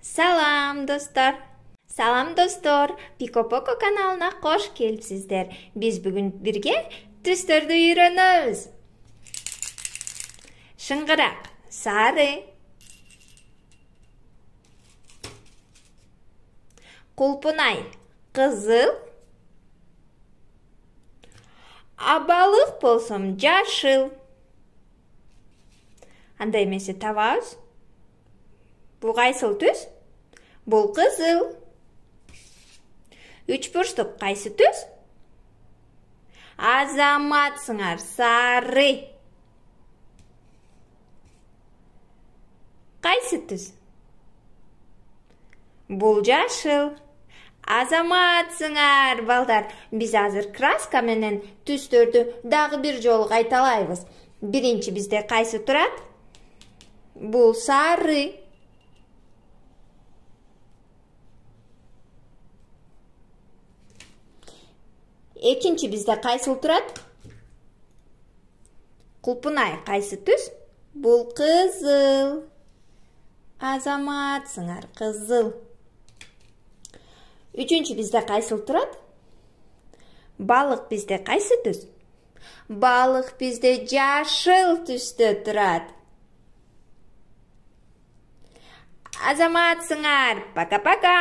Салам достор. Салам достор. Пикопоко каналына кош келипсиздер. Биз бүгүн бирге түстөрдү үйрөнөбүз. Шыңгырак сары, кулпунай кызыл, абалык болсом жашыл. Андай эмесе табабыз. Бул кайсыл түс? Бул кызыл. Үч бурчтук кайсы түс? Азаматсыңар, сары. Кайсы түс? Бул жашыл. Азаматсыңар, балдар. Биз азыр краска менен түстөрдү дагы бир жолу кайталайбыз. Биринчи бизде кайсы турат? Бул сары. Экинчи бизде кайсыл турат? Кулпунай кайсы түс? Бул кызыл. Азаматсыңар, кызыл. Үчүнчү бизде кайсыл турат? Балык бизде кайсы түс? Балык бизде жашыл түстө турат. Азаматсыңар, пока-пока.